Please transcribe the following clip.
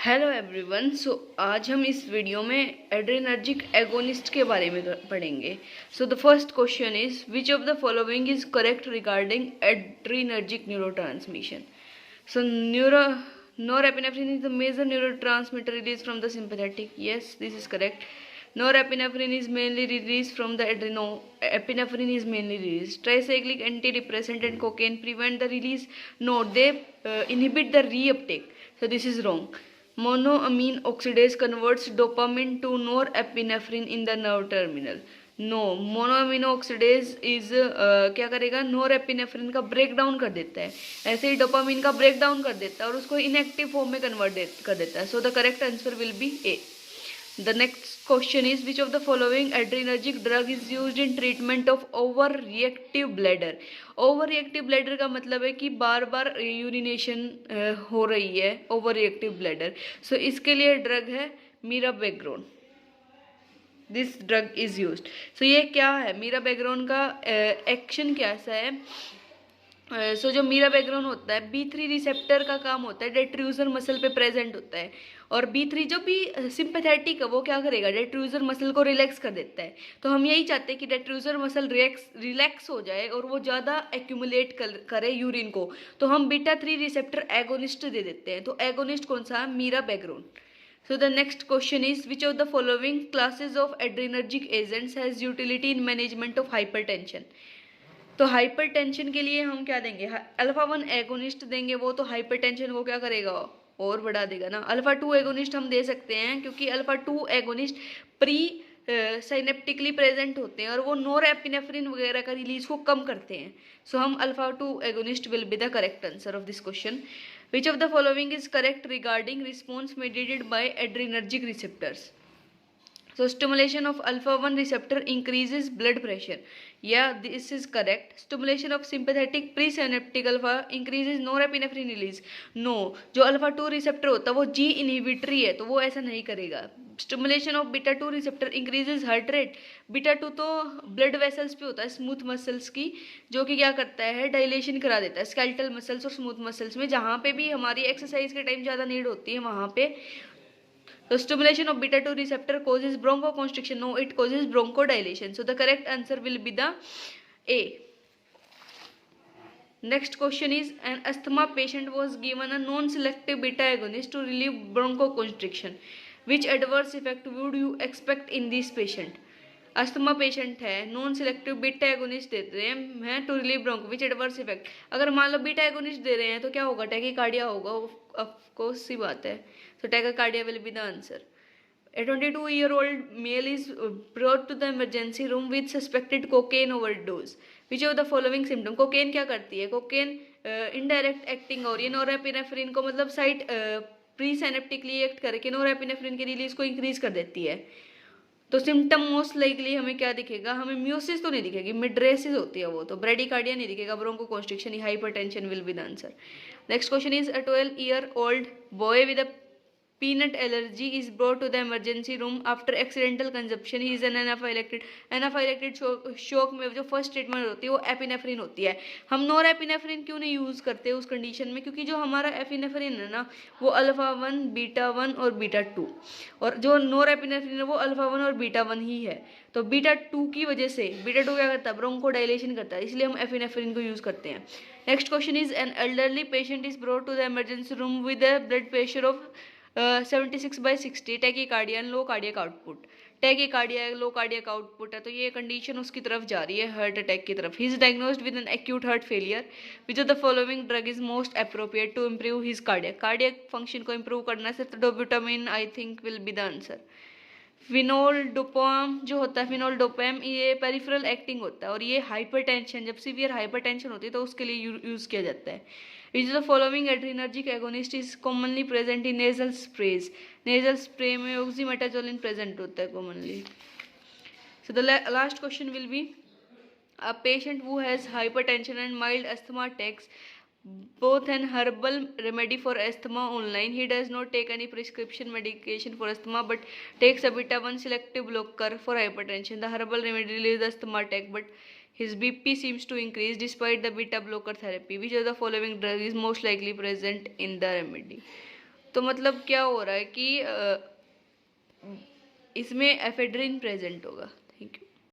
Hello everyone. आज हम इस वीडियो में एड्रेनर्जिक एगोनिस्ट के बारे में पढ़ेंगे। The first question is which of the following is correct regarding adrenergic neurotransmission. Norepinephrine is the major neurotransmitter released from the sympathetic. Yes, this is correct. Norepinephrine is mainly released from the adrenal. Epinephrine is mainly released. Tricyclic antidepressant and cocaine prevent the release. No, they inhibit the reuptake. So this is wrong. Monoamine oxidase converts dopamine to norepinephrine in the nerve terminal. No, monoamino oxidase is क्या करेगा, norepinephrine का break down कर देता है, ऐसे ही dopamine का break down कर देता है और उसको इनएक्टिव फॉर्म में कन्वर्ट कर देता है. So the correct answer will be A. The next question is which of the following adrenergic drug is used in treatment of over reactive bladder. Over reactive bladder का मतलब है कि बार बार urination हो रही है, ओवर रिएक्टिव ब्लैडर. सो इसके लिए drug है mirabegron. This drug is used. So ये क्या है, मीराबेग्रोन का एक्शन कैसा है. जो मीराबेग्रोन होता है, B3 रिसेप्टर का काम होता है, डेट्रूजर मसल पे प्रेजेंट होता है. और B3 जो भी सिंपैथेटिक है वो क्या करेगा, डेट्रूजर मसल को रिलैक्स कर देता है. तो हम यही चाहते हैं कि डेट्रूजर मसल रिलैक्स हो जाए और वो ज़्यादा एक्यूमुलेट करे यूरिन को. तो हम β3 रिसेप्टर एगोनिस्ट दे देते हैं. तो एगोनिस्ट कौन सा, मीराबेग्रोन. So the next question is which of the following classes of adrenergic agents has utility in management of hypertension. तो हाइपरटेंशन के लिए हम क्या देंगे, अल्फा 1 एगोनिस्ट देंगे. वो तो हाइपरटेंशन को क्या करेगा, और बढ़ा देगा ना. अल्फा 2 एगोनिस्ट हम दे सकते हैं क्योंकि अल्फा 2 एगोनिस्ट प्री साइनेप्टिकली प्रेजेंट होते हैं और वो नोरेपिनेफ्रिन वगैरह का रिलीज को कम करते हैं. सो हम alpha 2 agonist will be the correct answer of this question. Which of the following is correct regarding response mediated by adrenergic receptors? So stimulation of alpha 1 receptor increases blood pressure. Yeah, this is correct. Stimulation of sympathetic presynaptic alpha increases norepinephrine release. No, जो alpha 2 receptor होता है वो G inhibitory है, तो वो ऐसा नहीं करेगा. Stimulation of beta 2 receptor increases heart rate. Beta 2 तो ब्लड वेसल्स पे होता है, स्मूथ मसल्स की, जो कि क्या करता है, डायलेशन करा देता है स्केलेटल मसल्स और स्मूथ मसल्स में, जहाँ पे भी हमारी एक्सरसाइज के टाइम ज़्यादा नीड होती है वहाँ पे. So stimulation of beta 2 receptor causes bronchoconstriction. No, it causes bronchodilation. So the correct answer will be the A. Next question is an asthma patient was given a non-selective beta agonist to relieve bronchoconstriction. Which adverse effect would you expect in this patient? Asthma patient है, non selective beta agonist देते हैं to relieve broncho. Which adverse effect, अगर मान low beta agonist दे रहे हैं तो क्या होगा, टैकीकार्डिया होगा. ऑफ कोर्स सी बात है. So tachycardia will be the answer. A 22-year-old male is brought to the emergency room with suspected cocaine overdose. Which of the following symptom? Cocaine क्या करती है, कोकेन इनडायरेक्ट एक्टिंग हो रही है नोरेपिनेफ्रिन को, मतलब साइट प्री साइनेप्टिकली एक्ट करके norepinephrine की रिलीज को इंक्रीज कर देती है. तो सिम्टम मोस्ट लाइकली हमें क्या दिखेगा, हमें म्यूसिस तो नहीं दिखेगी, मिड्रेसिस होती है वो, तो ब्रेडिकार्डिया नहीं दिखेगा, bronchoconstriction, hypertension will be the answer. Next question is a 12-year-old boy with a peanut allergy is brought to the emergency room after accidental consumption. He is an anaphylactic. Anaphylactic shock में जो first treatment होती है वो epinephrine होती है. हम नोर epinephrine क्यों नहीं यूज़ करते उस कंडीशन में, क्योंकि जो हमारा एपिनेफ्रिन है ना वो अल्फा 1 बीटा 1 और बीटा 2, और जो नोर एपिनेफ्रिन है वो अल्फा 1 और बीटा 1 ही है. तो बीटा 2 की वजह से, बीटा 2 क्या करता है, ब्रोंकोडाइलेशन करता है, इसलिए हम एपिनेफ्रिन को यूज़ करते हैं. Next question is an elderly patient is brought to the emergency room with a blood pressure of 76/60, tachycardia and low cardiac output. Tachycardia low cardiac output है, तो ये कंडीशन उसकी तरफ जा रही है, हार्ट अटैक की तरफ. He is diagnosed with an acute heart failure. Which of the following drug is most appropriate to improve his cardiac function को इम्प्रूव करना है, तो dobutamine I think will be the answer. Fenoldopam जो होता है, phenol डोपाम, ये peripheral acting होता है और ये हाइपरटेंशन, जब सीवियर हाइपरटेंशन होती है तो उसके लिए यूज़ किया जाता है. Which the following adrenergic agonist is commonly present in nasal sprays. Nasal spray में ऑक्सीमेटाजोलिन प्रेजेंट होता है commonly. So the last question will be a patient who has hypertension and mild asthma takes both an herbal remedy for asthma online. He does not take any prescription medication for asthma but takes a beta 1 selective blocker for hypertension. The herbal remedy relieves the asthma attack but his BP seems to increase despite the beta blocker therapy. Which of the following drug is most likely present in the remedy? तो मतलब क्या हो रहा है कि इसमें ephedrine present होगा। Thank you.